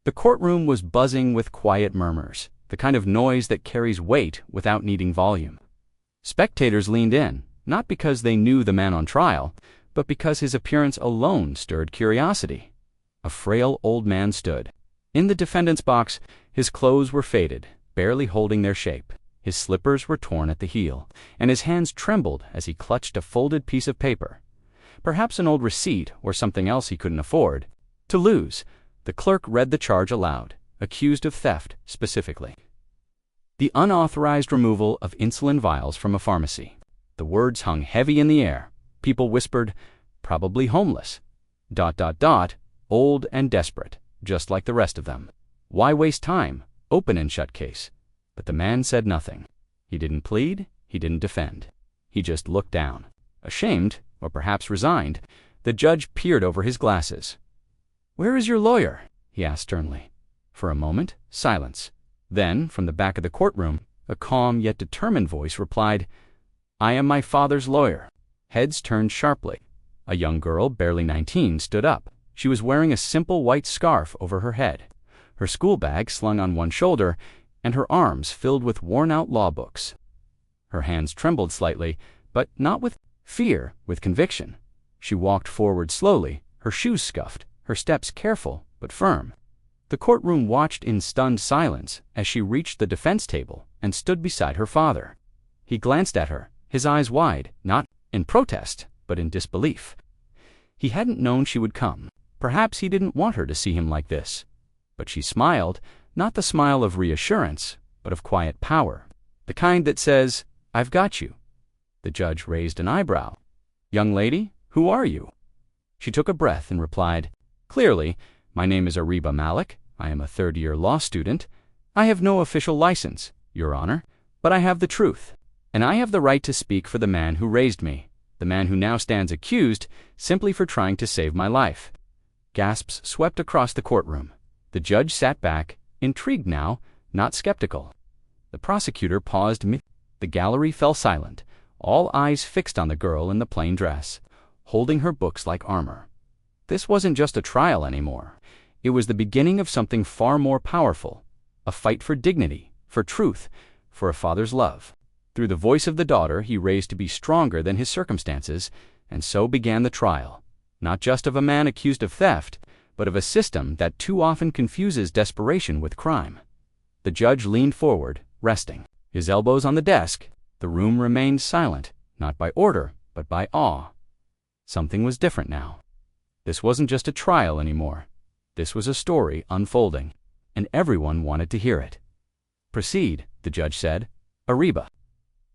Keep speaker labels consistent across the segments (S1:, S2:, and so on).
S1: The courtroom was buzzing with quiet murmurs, the kind of noise that carries weight without needing volume. Spectators leaned in, not because they knew the man on trial, but because his appearance alone stirred curiosity. A frail old man stood. In the defendant's box, his clothes were faded, barely holding their shape. His slippers were torn at the heel, and his hands trembled as he clutched a folded piece of paper. Perhaps an old receipt or something else he couldn't afford to lose. The clerk read the charge aloud, accused of theft specifically. The unauthorized removal of insulin vials from a pharmacy. The words hung heavy in the air. People whispered, probably homeless. ... Old and desperate, just like the rest of them. Why waste time? Open and shut case. But the man said nothing. He didn't plead, he didn't defend. He just looked down. Ashamed, or perhaps resigned, the judge peered over his glasses. "Where is your lawyer?" he asked sternly. For a moment, silence. Then, from the back of the courtroom, a calm yet determined voice replied, "I am my father's lawyer." Heads turned sharply. A young girl, barely 19, stood up. She was wearing a simple white scarf over her head, her school bag slung on one shoulder, and her arms filled with worn-out law books. Her hands trembled slightly, but not with fear, with conviction. She walked forward slowly, her shoes scuffed, her steps careful but firm. The courtroom watched in stunned silence as she reached the defense table and stood beside her father. He glanced at her, his eyes wide, not in protest, but in disbelief. He hadn't known she would come. Perhaps he didn't want her to see him like this. But she smiled, not the smile of reassurance, but of quiet power. The kind that says, "I've got you." The judge raised an eyebrow. "Young lady, who are you?" She took a breath and replied, clearly, "My name is Ariba Malik. I am a third-year law student. I have no official license, Your Honor, but I have the truth. And I have the right to speak for the man who raised me, the man who now stands accused simply for trying to save my life." Gasps swept across the courtroom. The judge sat back, intrigued now, not skeptical. The prosecutor paused mid. The gallery fell silent, all eyes fixed on the girl in the plain dress, holding her books like armor. This wasn't just a trial anymore. It was the beginning of something far more powerful, a fight for dignity, for truth, for a father's love. Through the voice of the daughter he raised to be stronger than his circumstances, and so began the trial, not just of a man accused of theft, but of a system that too often confuses desperation with crime. The judge leaned forward, resting, his elbows on the desk. The room remained silent, not by order, but by awe. Something was different now. This wasn't just a trial anymore. This was a story unfolding, and everyone wanted to hear it. "Proceed," the judge said. Ariba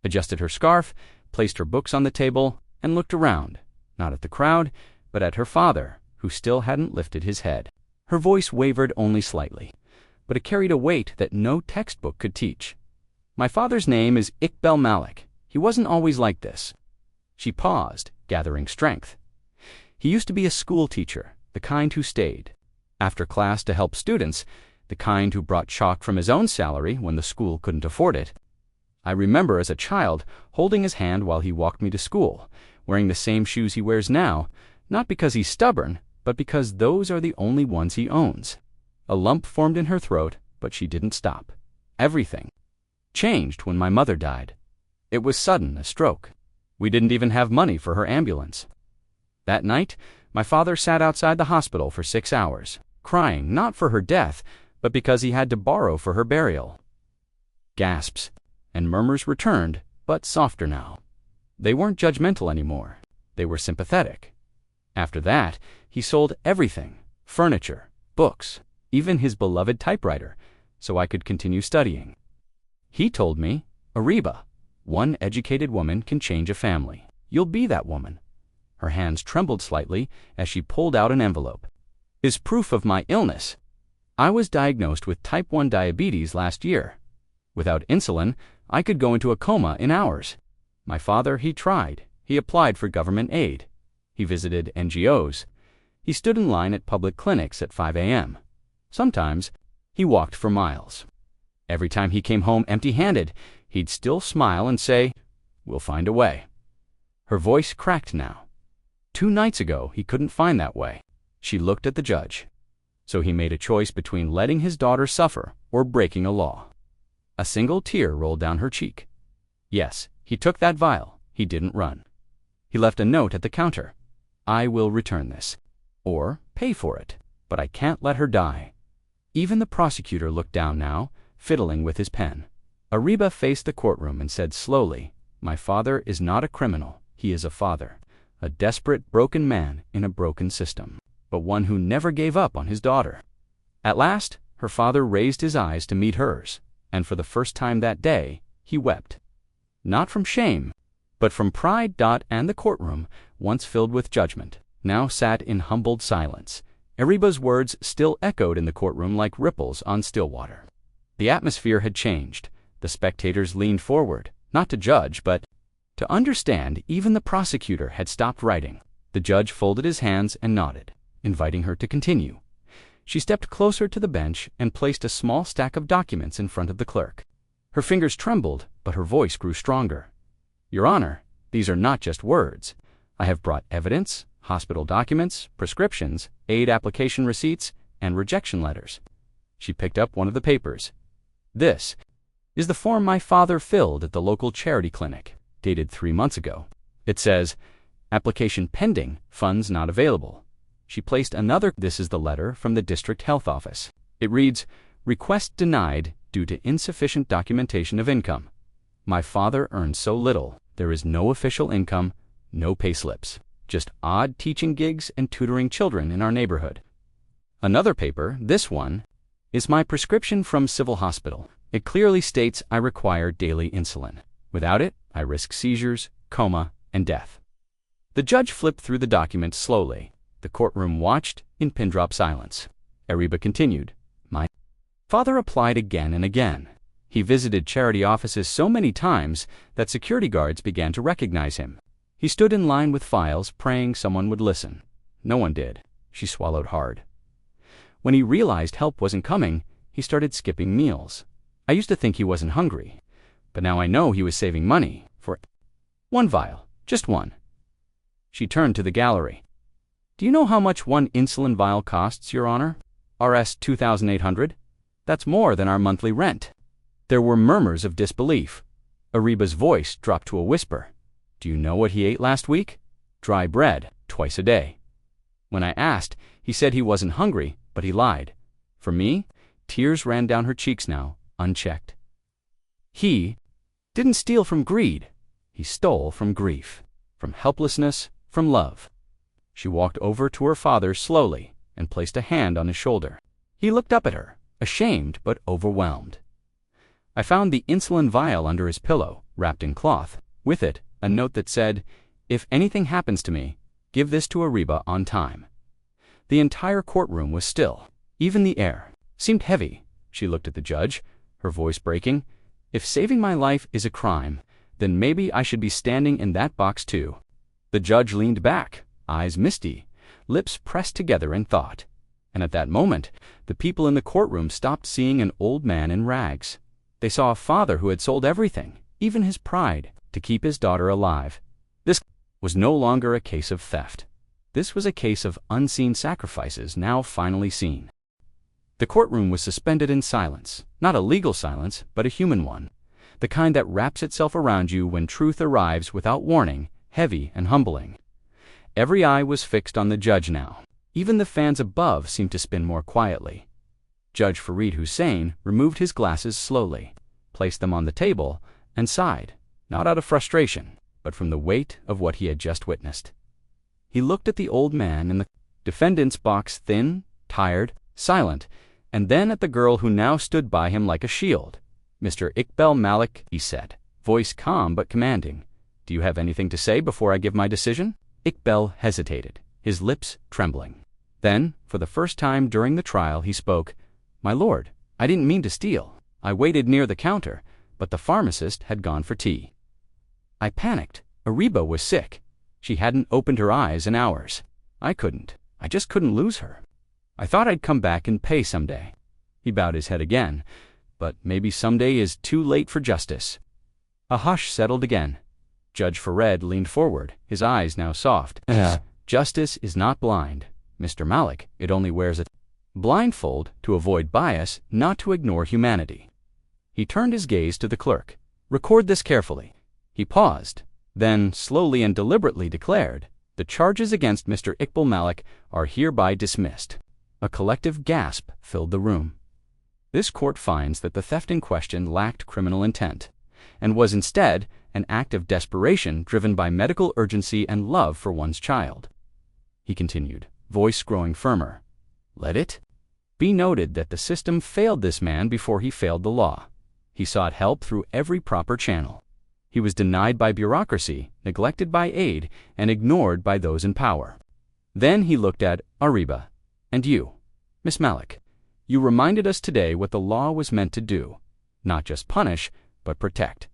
S1: adjusted her scarf, placed her books on the table, and looked around, not at the crowd, but at her father, who still hadn't lifted his head. Her voice wavered only slightly, but it carried a weight that no textbook could teach. "My father's name is Iqbal Malik. He wasn't always like this." She paused, gathering strength. "He used to be a school teacher, the kind who stayed after class to help students, the kind who brought chalk from his own salary when the school couldn't afford it. I remember as a child holding his hand while he walked me to school, wearing the same shoes he wears now, not because he's stubborn, but because those are the only ones he owns." A lump formed in her throat, but she didn't stop. "Everything changed when my mother died. It was sudden, a stroke. We didn't even have money for her ambulance. That night, my father sat outside the hospital for 6 hours, crying not for her death, but because he had to borrow for her burial." Gasps and murmurs returned, but softer now. They weren't judgmental anymore. They were sympathetic. After that, he sold everything, furniture, books, even his beloved typewriter, so I could continue studying. He told me, "Ariba, one educated woman can change a family. You'll be that woman." Her hands trembled slightly as she pulled out an envelope. "Is proof of my illness. I was diagnosed with type 1 diabetes last year. Without insulin, I could go into a coma in hours. My father, he tried. He applied for government aid. He visited NGOs. He stood in line at public clinics at 5 a.m. Sometimes, he walked for miles. Every time he came home empty-handed, he'd still smile and say, 'We'll find a way.'" Her voice cracked now. 2 nights ago, he couldn't find that way. She looked at the judge. So he made a choice between letting his daughter suffer or breaking a law. A single tear rolled down her cheek. Yes, he took that vial. He didn't run. He left a note at the counter. I will return this, or pay for it, but I can't let her die. Even the prosecutor looked down now, fiddling with his pen. Ariba faced the courtroom and said slowly, my father is not a criminal. He is a father, a desperate, broken man in a broken system, but one who never gave up on his daughter. At last, her father raised his eyes to meet hers, and for the first time that day, he wept. Not from shame, but from pride. And the courtroom, once filled with judgment, now sat in humbled silence. Ariba's words still echoed in the courtroom like ripples on still water. The atmosphere had changed. The spectators leaned forward, not to judge, but to understand. Even the prosecutor had stopped writing. The judge folded his hands and nodded, inviting her to continue. She stepped closer to the bench and placed a small stack of documents in front of the clerk. Her fingers trembled, but her voice grew stronger. Your Honor, these are not just words. I have brought evidence, hospital documents, prescriptions, aid application receipts, and rejection letters. She picked up one of the papers. This is the form my father filled at the local charity clinic, dated 3 months ago. It says, application pending, funds not available. She placed another. This is the letter from the district health office. It reads, request denied due to insufficient documentation of income. My father earns so little. There is no official income, no payslips, just odd teaching gigs and tutoring children in our neighborhood. Another paper, this one, is my prescription from Civil Hospital. It clearly states I require daily insulin. Without it, I risk seizures, coma, and death. The judge flipped through the document slowly. The courtroom watched in pin-drop silence. Ariba continued, my father applied again and again. He visited charity offices so many times that security guards began to recognize him. He stood in line with files, praying someone would listen. No one did. She swallowed hard. When he realized help wasn't coming, he started skipping meals. I used to think he wasn't hungry, but now I know he was saving money for one vial, just one. She turned to the gallery. Do you know how much one insulin vial costs, Your Honor? Rs. 2,800? That's more than our monthly rent. There were murmurs of disbelief. Ariba's voice dropped to a whisper. Do you know what he ate last week? Dry bread, twice a day. When I asked, he said he wasn't hungry, but he lied. For me, tears ran down her cheeks now, unchecked. He didn't steal from greed. He stole from grief, from helplessness, from love. She walked over to her father slowly and placed a hand on his shoulder. He looked up at her, ashamed but overwhelmed. I found the insulin vial under his pillow, wrapped in cloth. With it, a note that said, if anything happens to me, give this to Ariba on time. The entire courtroom was still. Even the air seemed heavy. She looked at the judge, her voice breaking. If saving my life is a crime, then maybe I should be standing in that box too. The judge leaned back, eyes misty, lips pressed together in thought. And at that moment, the people in the courtroom stopped seeing an old man in rags. They saw a father who had sold everything, even his pride, to keep his daughter alive. This was no longer a case of theft. This was a case of unseen sacrifices now finally seen. The courtroom was suspended in silence, not a legal silence, but a human one, the kind that wraps itself around you when truth arrives without warning, heavy and humbling. Every eye was fixed on the judge now. Even the fans above seemed to spin more quietly. Judge Fareed Hussein removed his glasses slowly, placed them on the table, and sighed, not out of frustration, but from the weight of what he had just witnessed. He looked at the old man in the defendant's box, thin, tired, silent, and then at the girl who now stood by him like a shield. Mr. Iqbal Malik, he said, voice calm but commanding. Do you have anything to say before I give my decision? Iqbal hesitated, his lips trembling. Then, for the first time during the trial, he spoke. My lord, I didn't mean to steal. I waited near the counter, but the pharmacist had gone for tea. I panicked. Ariba was sick. She hadn't opened her eyes in hours. I just couldn't lose her. I thought I'd come back and pay someday. He bowed his head again, but maybe someday is too late for justice. A hush settled again. Judge Fareed leaned forward, his eyes now soft. Justice is not blind, Mr. Malik. It only wears a blindfold to avoid bias, not to ignore humanity. He turned his gaze to the clerk. "Record this carefully." He paused, then slowly and deliberately declared, "The charges against Mr. Iqbal Malik are hereby dismissed." A collective gasp filled the room. This court finds that the theft in question lacked criminal intent, and was instead an act of desperation driven by medical urgency and love for one's child. He continued, voice growing firmer. "Let it be noted that the system failed this man before he failed the law. He sought help through every proper channel. He was denied by bureaucracy, neglected by aid, and ignored by those in power. Then he looked at Ariba. And you, Miss Malik, you reminded us today what the law was meant to do. Not just punish, but protect.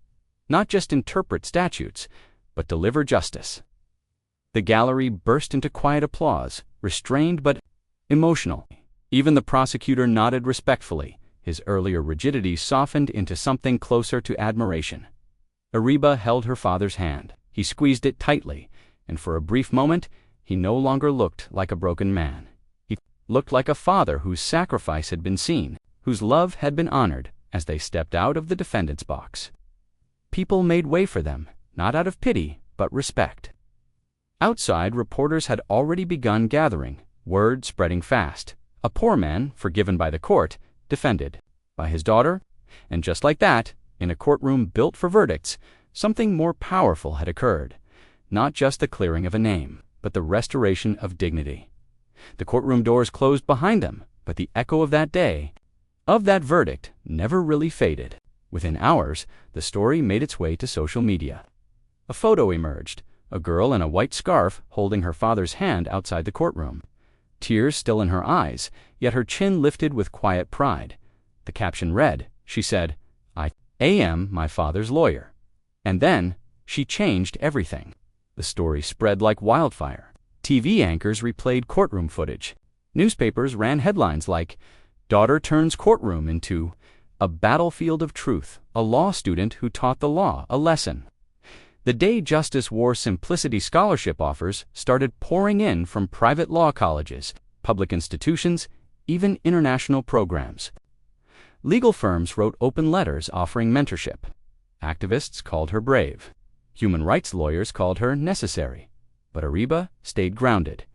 S1: Not just interpret statutes, but deliver justice." The gallery burst into quiet applause, restrained but emotional. Even the prosecutor nodded respectfully, his earlier rigidity softened into something closer to admiration. Ariba held her father's hand. He squeezed it tightly, and for a brief moment, he no longer looked like a broken man. He looked like a father whose sacrifice had been seen, whose love had been honored as they stepped out of the defendant's box. People made way for them, not out of pity, but respect. Outside, reporters had already begun gathering, word spreading fast. A poor man, forgiven by the court, defended by his daughter, and just like that, in a courtroom built for verdicts, something more powerful had occurred. Not just the clearing of a name, but the restoration of dignity. The courtroom doors closed behind them, but the echo of that day, of that verdict, never really faded. Within hours, the story made its way to social media. A photo emerged, a girl in a white scarf holding her father's hand outside the courtroom. Tears still in her eyes, yet her chin lifted with quiet pride. The caption read, she said, "I am my father's lawyer." And then, she changed everything. The story spread like wildfire. TV anchors replayed courtroom footage. Newspapers ran headlines like, "Daughter turns courtroom into a battlefield of truth, a law student who taught the law a lesson." The day Justice War Simplicity scholarship offers started pouring in from private law colleges, public institutions, even international programs. Legal firms wrote open letters offering mentorship. Activists called her brave. Human rights lawyers called her necessary. But Ariba stayed grounded.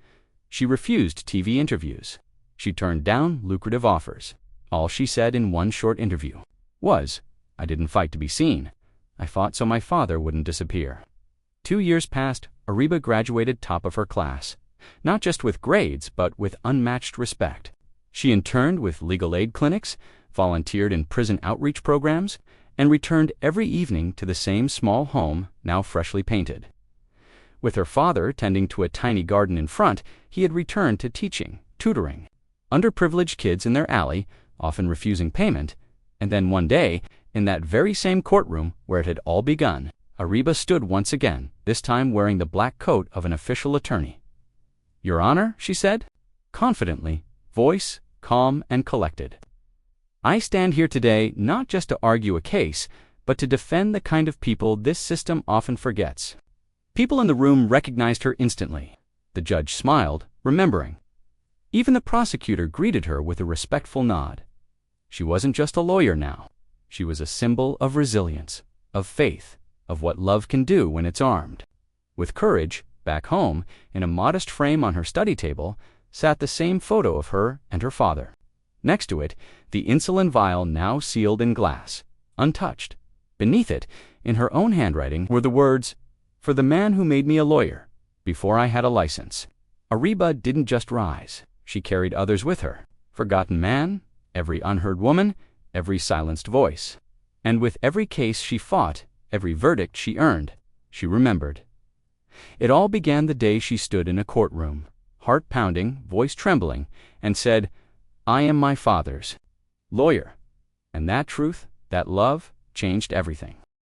S1: She refused TV interviews. She turned down lucrative offers. All she said in one short interview was, "I didn't fight to be seen. I fought so my father wouldn't disappear." 2 years passed, Ariba graduated top of her class, not just with grades, but with unmatched respect. She interned with legal aid clinics, volunteered in prison outreach programs, and returned every evening to the same small home, now freshly painted. With her father tending to a tiny garden in front, he had returned to teaching, tutoring underprivileged kids in their alley, often refusing payment, and then one day, in that very same courtroom where it had all begun, Ariba stood once again, this time wearing the black coat of an official attorney. "Your Honor," she said, confidently, voice calm and collected. "I stand here today not just to argue a case, but to defend the kind of people this system often forgets." People in the room recognized her instantly. The judge smiled, remembering. Even the prosecutor greeted her with a respectful nod. She wasn't just a lawyer now. She was a symbol of resilience, of faith, of what love can do when it's armed. With courage, back home, in a modest frame on her study table, sat the same photo of her and her father. Next to it, the insulin vial now sealed in glass, untouched. Beneath it, in her own handwriting, were the words, "For the man who made me a lawyer, before I had a license." Ariba didn't just rise. She carried others with her. Forgotten man, every unheard woman, every silenced voice. And with every case she fought, every verdict she earned, she remembered. It all began the day she stood in a courtroom, heart pounding, voice trembling, and said, "I am my father's lawyer." And that truth, that love, changed everything.